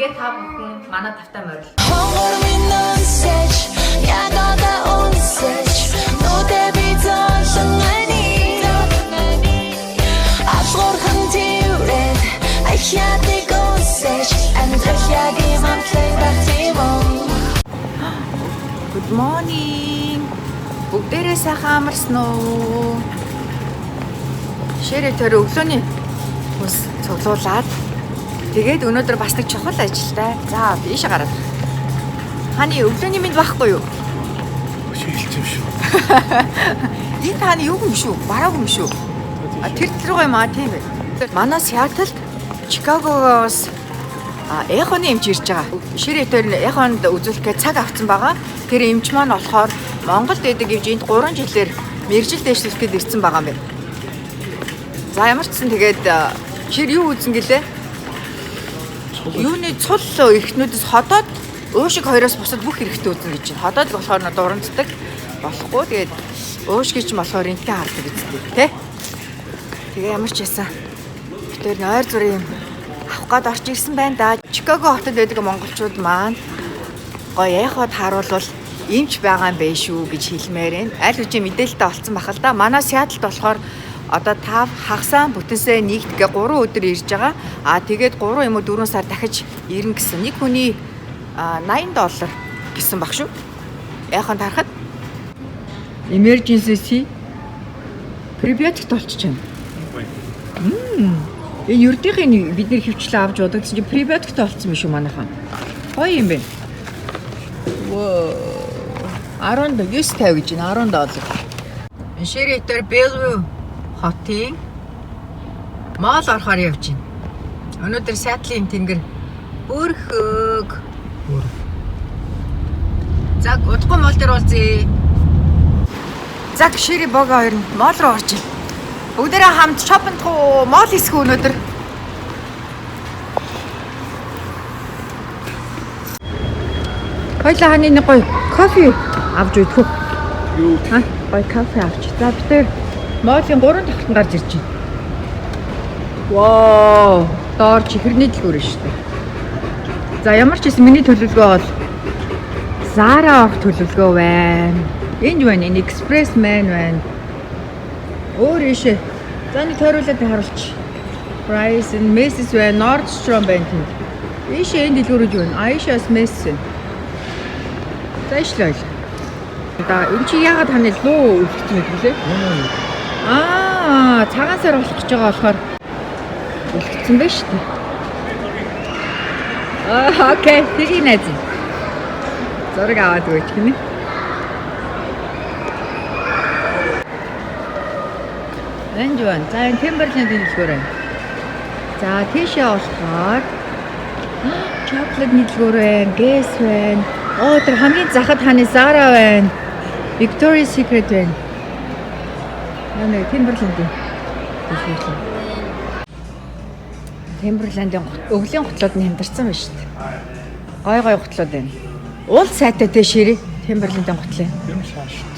ингээд та бүхэн манай тавтай морил. Хонгор минь өнсөж яг одоо өнсөж нүдэ би золонганы Ашгорхан тиврэн ахяатыг өнсөж амьдрах юм амтлан бахтимон. Good morning. Бүгдээрээ сайхан амарсан уу? Ширээ төр өглөөний ус цуглуулад тэгээд өнөөдөр бас нэг чухал ажилтай. За ийш гараад. Ханы өглөөний мэд байхгүй юу? Шилж юм шүү. Энэ таны юу юм шүү? Бараг юм шүү. Тэр рүү юм аа тийм ээ. Манай Сиэтлд Чикагоос эхоны эмч ирж байгаа. Ширээ төр эхонд үзүүлэхэд цаг авсан байгаа. Тэр эмч маань болохоор Монголд идэг гэж энд 3 жилээр мэрэгжил дэвшлэхэд ирсэн байгаа юм байна. За ямар ч гэсэн тэгээд шир юу үзэн гэлээ? Юуны цул эрхтнүүдээс ходоод уушиг хоёроос бусад бүх эрхтээ үзэн гэж байна. Ходоод болохоор дуранддаг болохгүй. Тэгээд уушгийг ч болохоор энтэй хардаг гэсэн тий. Тэгээ ямар ч байсан. Тэр нойр зүрийн авах гээд орж ирсэн байна да. Чикаго хотод байдаг монголчууд маань гоё яхад харуулвал эмч байгаа юм бэ шүү гэж хэлмээр байна. Аль хэдийн мэдээлэлтэй олцсон бахал да. Манай Сиэтлд болохоор одоо 5 хагасаа бүтэнсээ нэгдгээ 3 өдөр ирж байгаа. Тэгээд 3 юм уу 4 сар дахиж ирнэ гэсэн. Нэг хүний $80 гэсэн баг шүү. Яахан тарахад emergency prebiotic толчж байна. Энэ ердийн бид нэр хөвчлээ авч удагдсан чинь prebiotic толцсон биш үү манайхан. Гоё юм байна. Воо. 19.50 гэж байна. $10. Ширэтэр Bellevue хотын мall орохоор явж байна. Өнөөдөр Сиэтлийн тэнгэр бүрхөг. За удахгүй мall дээр уулзъя. За Шири бога хоёр нь мall руу орж байна. Бүгдээрээ хамт шопинг уу, мall хийсгүү өнөөдөр. Хоёлаа ханы нэг гоё кофе авч үйдэх үү? Юу? Гоё кофе авч. За бид тэр молын 3 дахин гарч ирж байна. Вау! Доор чихэрний дэлгүүр шүү дээ. За ямар ч гэсэн миний төлөвлөгөө бол Zara авах төлөвлөгөө байна. Энд байна, энэ Express Man байна. Өөр ийшээ. За нэг тойруулаад харуулчих. Price and Macy's байна, Nordstrom байна тийм. Ийшээ энэ дэлгүүрүүд юу байна? Aisha's Macy's. Зайшлаа. Да энэ чи яагаад таны луу үлдсэн юм бэ? Цагаан сар болох гэж байгаа болохоор үлдсэн байна шүү дээ. Окей, тэрийг найз. Зураг аваад өгөөч гинэ. Энд байна. За энэ Timberland дэлгүүр байна. За тийшээ болохоор chocolate дэлгүүр байна, Guess байна. Тэр хамгийн захад ханы Zara байна. Victoria's Secret байна. Нэг Timberland-ийн дэлгүүр. Timberland-ийн өвлийн готлоод нь хямдарсан байна шүү дээ. Гой готлоод байна. Уул сайтай тэ Шири Timberland-ийн готлын. юм шааш шүү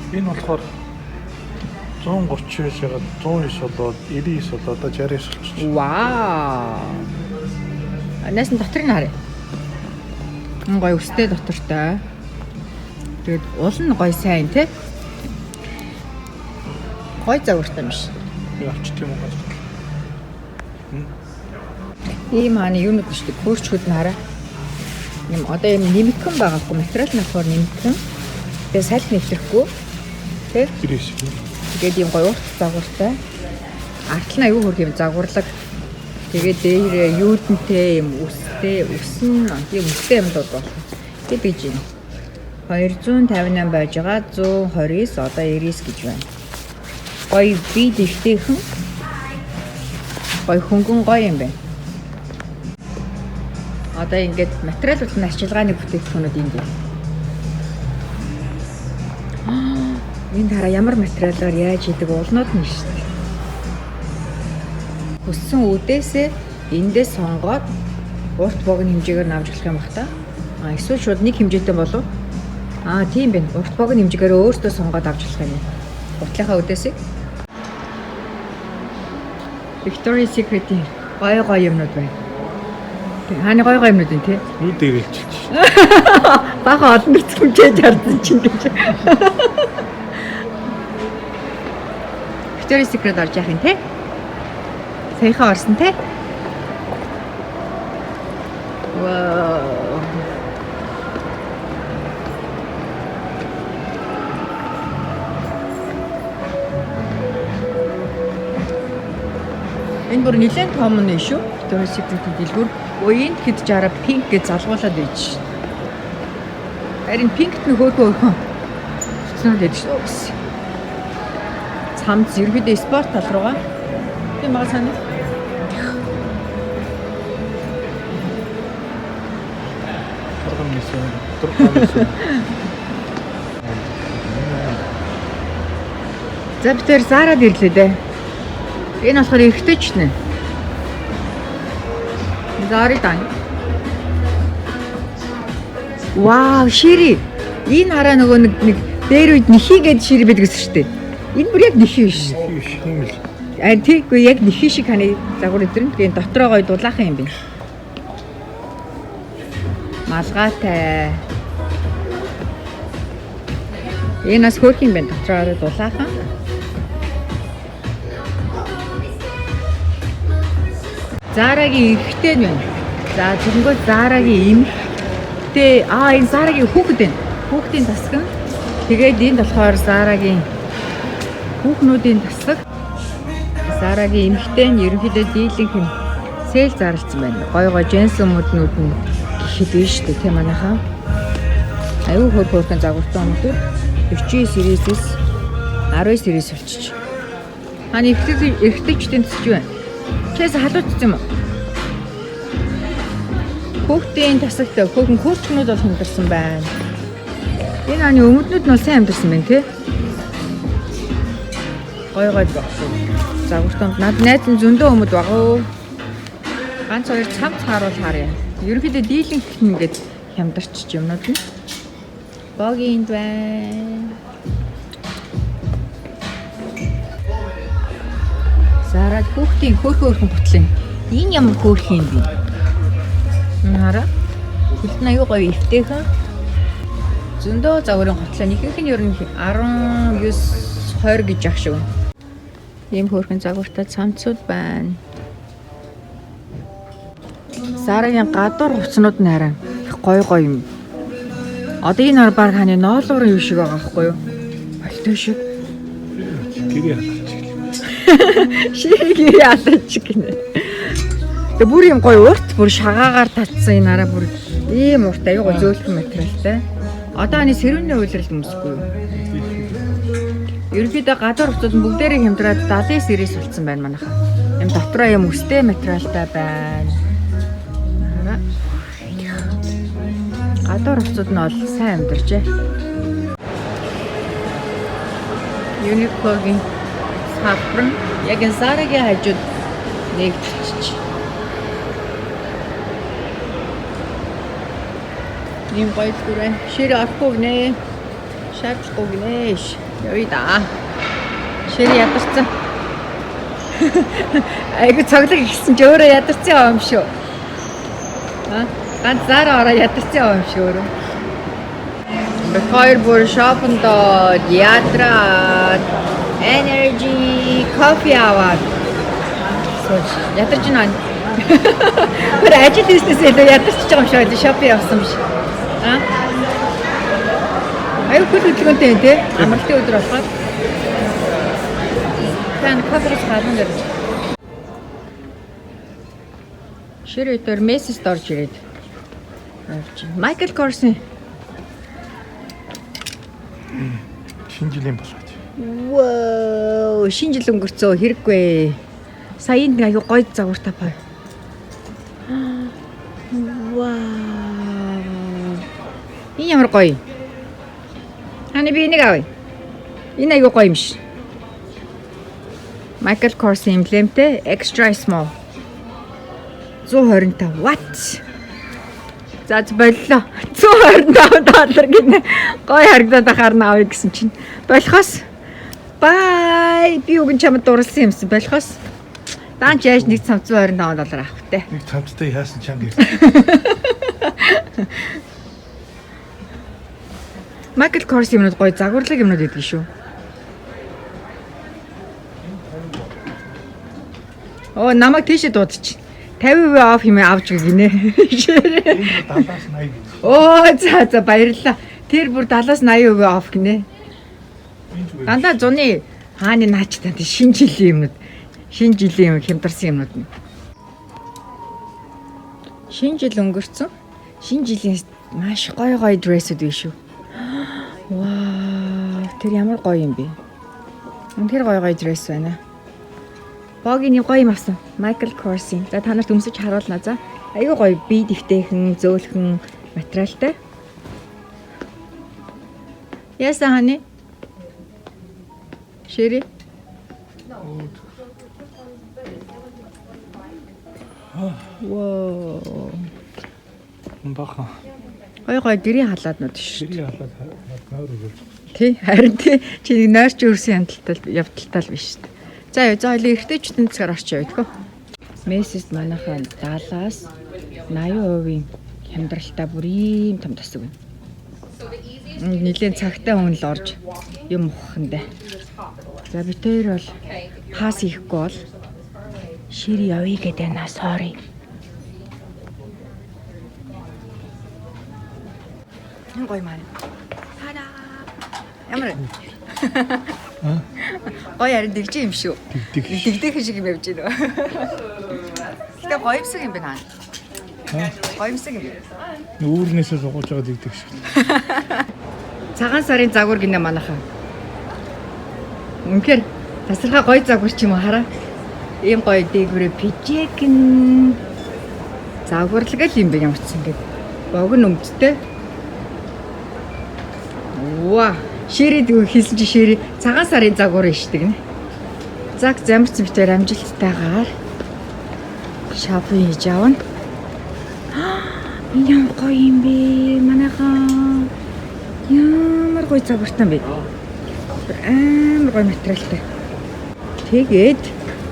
дээ. Энэ болохоор 139 ягаад 109 болоод 99 болоод одоо 69 болчихсон. Вау. Анаас нь дотрыг нь харъя. Гой өстэй дотортой. Тэгээд уул нь гой сайн тий. Гой загвартай юм шиг. Явчих тийм уу? Ийм хааны юунууд шүү дээ. Хөрчгүүд нь хараа. Юм одоо юм нэмэгхэн байгаахгүй материал нь болохоор нэмэгхэн. Тэгээд салхи нэвтрэхгүй. Тэ? Тэгээд юм гоё урт загвартай. Артлан аюу хөрх юм загварлаг. Тэгээд дээрээ юудэнтэй юм үстэй, үсэн юм үстэй юм дууд байна. Тэгээд бийж юм. 258 байж байгаа 129 одоо 99 гэж байна. Гоё бие дэвтэйхэн. Гоё хөнгөн гоё юм байна. Одоо ингээд материал болон арчилгааны бүтээгдэхүүнүүд энд байна. Энд хараа ямар материалаар яаж хийдэг уулнууд нь шүү дээ. Хүссэн үдээсээ эндээ сонгоод урт богино хэмжээгээр нь авч болох юм бах та. Эсвэл шууд нэг хэмжээтэй болов. Тийм байна. Урт богино хэмжээгээр өөртөө сонгоод авч болох юм. Уртлынхаа үдээсийг Victoria's Secret-ийн гоё юмнууд байна. Хааны гой юмнууд энэ тий. Юу дээрэлчилж. Бага олон зүмжээж хардсан чинь гэж. Victoria's Secret орж яах юм те? Саяхан орсон те? Вау. Энэ бүр нэлээд том нь шүү. Victoria's Secret-ийн дэлгүүр уян хэд жараа пинк гэж залгуулад байж. Харин пинкт нь хөөхөө. Цэцнүүд байдаг шүү. Цамц ерөөдөө спорт тал руугаа. Тийм байгаа санаа. Турханаас. За бид тэр зараад ирлээ дээ. Энэ болохоор эргэжтэй нэ. Зари тань. Вау, шири. Энэ хараа нөгөө нэг дээр үед нэхийгээд шири байдаг шүү дээ. Энэ бүр яг нэхий биш. Тийм л. Тийггүй яг нэхий шиг ханы загвар өдрөн. Тэгээ дотроо гой дулаахан юм бэ. Малгайтай. Энэ бас хөөх юм бэ дотроо дулаахан. Зарагийн эрэгтэй нь байна. За тэгэнгүүт Зарагийн эмэгтэй энэ Зарагийн хүүхэд байна. Хүүхдийн тасаг нь. Тэгээд энд болохоор Зарагийн хүүхнүүдийн тасаг. Зарагийн эмэгтэй нь ерөнхийдөө дийлэнх нь сэл зарлцсан байна. Гой джинс өмднүүд нь гэхэд биш үү тийм манайхаа. Аюу хөрхөн загвартай өмдөр 49 сириэс 19 сириэс болчих. Хани эргэжтэй тасч байна. Чээс халуутсан юм уу? Хүүхдийн тасагтай хөөхөн хүүчнүүд бол хэмдэрсэн байна. Энэ аны өмднүүд нь сайн хэмдэрсэн байна тий. Гой загвартанд над найз нь зөндөө өмд багуу. Ганц хоёр цамц харуул харъя. Ерөнхийдөө дийлэнх ингээд хямдарч юмнууд нь. Богинд байна. Зараад хүүхдийн хөөхөн хөтлөн. Энэ ямар хөөх юм бэ? Нара. Хөлтөн аюу гоё эвтэйхэн. Зөндөө загварын хотлоо. Ихэнх нь ер нь 19 20 гэж ах шүү. Ийм хөөрхөн загвартай цамцууд байна. Зарагийн гадуур хувцснууд нь хараа гоё юм. Одоо энэ нар баг ханы ноолуурын юу шиг байгаа байхгүй юу? Болтой шиг. Гэрээ хатчих. Шигээ ятчих гинэ. Тэ бүр юм гоё урт бүр шагаагаар татсан энэ араа бүр ийм урт аюу зөөлхөн материалтай. Одоо аны сэрүүний үйлрэл хүмүүсгүй юу? Ерөнхийдөө гадуур хувцсууд нь бүгдээрээ хямдраад 70 сириэс болсон байна манайхаа. Юм дотроо юм өстэй материалтай байна. Гадуур хувцсууд нь бол сайн хямдарчээ. Uniqlo-гийн сапрын яг энэ Зарагийн хажууд нэгдчихэж. Ийм гоё зүрэн шир арахгүй гинэ. Шаардахгүй гинэ. Явъя да. Шир ядарсан. Айгу цоглог ихсэн ч өөрөө ядарсан юм шүү. Ганц Зара ороо ядарсан юм шүү өөрөө. Хоёр бүр шопонд ядраад energy coffee аваад сууж ядарч байна. Тэр ажил хийснээсээ л ядарч байгаа юм шиг байл шопинг явсан биш. Аюу хөдөлгөөнтэй тий амралтын өдөр болохоор тань кофеос хаална гэж. Ширэтэр мессеж орж ирээд. Майкл Корсон Шинэ жилийн болгож. Вау, шинэ жил өнгөрцөө хэрэггүй. Сая энэ аюу гоё загвартай бай. Вау. Энэ ямар гоё. Ани би нэг авъя. Энэ аюу гоё юм шиг. Michael Kors эмблемтэй extra small. 125. What? За боллоо. $125 гинэ. Гоё харагдаад ахаарна авъя гэсэн чинь. Болохоос. Бай. Би үгэн чамд дурлсан юмсан. Болохоос. Даанч яаж нэг $125 авах вэ? Нэг цамцтай яасан чанга. Michael Kors юмнууд гоё загварлаг юмнууд гэдэг шүү. Оо намайг тийшээ дуудчих. 50% off хэмээн авч гинэ. 70-80 гэж. Оо за баярлалаа. Тэр бүр 70-80% off гинэ. Дандаа зуны хааны наач танд шинэ жилийн юмнууд. Шинэ жилийн юм хямдарсан юмнууд. Шинэ жил өнгөрцөн. Шинэ жилийн маш гоё дрессүүд биш үү? Вау, тэр ямар гоё юм бэ? Үнэхээр гоё дресс байна. Богийн юм гоё юм авсан. Michael Kors-ийн. За та нарт өмсөж харуулна за. Аюу гоё бие дэвтэйхэн, зөөлхөн материалтай. Яасан хани? Шири. Вау. Баха. Гоё гэрийн халааднууд шүү. Ширээ халаад нойр өгөөж. Тий, харин тий. Чи нойрч өрсөн явдалтай л биш шүү. За хоёул эргэжтэйчүүдийн цагаар орчоо идэх. Мессэс манайхан 70-аас 80% хямдралтай бүр ийм том тасаг байна. Нилийн цагтай хүн л орж юм ухахандаа. За би тэр бол хаас ихгүй бол шири явъя гэдэг байна. Sorry. Эн гоё маань. Тара. Ямар гоё харин дэгж юм шүү. Дэгдэх шиг юм явж байна. Тэ гоёмсаг юм байна. Гоёмсаг юм. Үүрнээсээ сууж байгаа дигдэг шиг. Цагаан сарын загвар гинэ манайхаа. Үнэхээр тасархай гоё загвар ч юм уу хараа. Ийм гоё дээгүүрээ пижэкэн загварлаг л юм бэ ямарчсан гээд. Богн өмдтэй. Ваа, ширэд хийсэн чи шири цагаан сарын загвар ишдэг нэ. Заг замарсан битээр амжилттайгаар шопинг хийж авна. Энэ ямар гоё юм бэ? Манайхаа ямар гоё загвартай юм бэ? Амар гоё материалтай. Тэгээд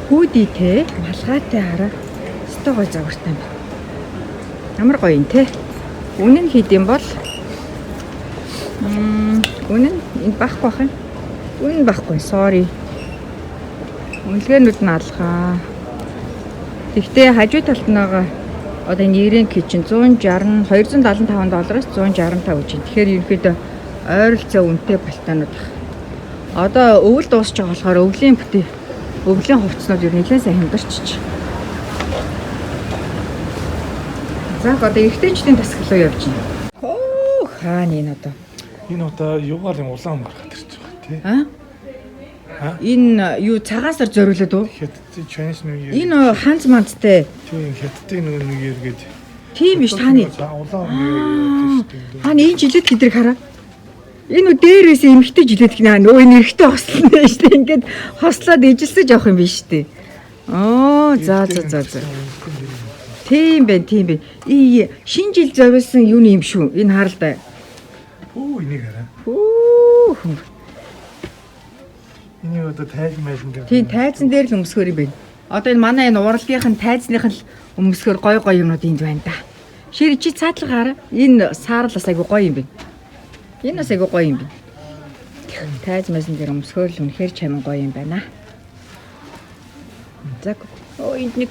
хүүдитэй, малгайтай хараа. Өстой гоё загвартай юм. Ямар гоё юм те. Үнэн хэд юм бол үнэн энэ багхгүй бах юм. Үнэн багхгүй. Sorry. Үнэлгээнүүд нь алхаа. Тэгтээ хажуу талд нь байгаа одоо нэрийн кичен $160 $275-аас $165 гэж байна. Тэгэхээр ерөнхийдөө ойролцоо үнэтэй палтанууд баг. Одоо өвөл дуусч байгаа болохоор өвлийн хувцснууд ер нь нэлээд сайн хямдарчиж. За одоо эргэжтэйчдийн тасгал руу явж байна. Хөө хаана энэ одоо? Энэ удаа юугаар юм улаан гаргаад ирж байгаа тий. Энэ юу цагаан сар зориулаад уу? Хятадын Chinese New Year. Энэ ханз мандтай. Тийм хятадын New Year гээд. Тийм биш таны. Улаан New Year. Таны энэ жилет гэдрэг хараа. Энэ дээрээс эмхтэй жилет гинэ. Нөө энэ эрэгтэй хослоо нэ штэ. Ингээд хослоод ижилсэж явах юм биш штэ. Оо за. Тийм бэ. Шинэ жил зориулсан юу юм шүү. Энэ харалтай. Оо энийг хараа. Оо. Энийг одоо тайз мэйсэн дээр. Тийм тайзан дээр л өмсгөр юм байна. Одоо энэ манай энэ уралдынх нь тайзных нь өмсгөр гоё юмнууд энд байна да. Шир чи цаатлах хараа. Энэ саарл бас айгу гоё юм байна. Энэ бас айгу гоё юм байна. Тайз мэйсэн дээр өмсгөр л үнэхээр чамин гоё юм байна. За энд нэг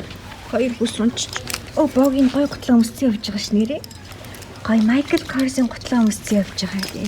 хоёр бүс унч. Богийн гоё готлоо өмсцэн явж байгаа ш нэрээ. Гоё Michael Kors-ын готлоо өмсцэн явж байгаа.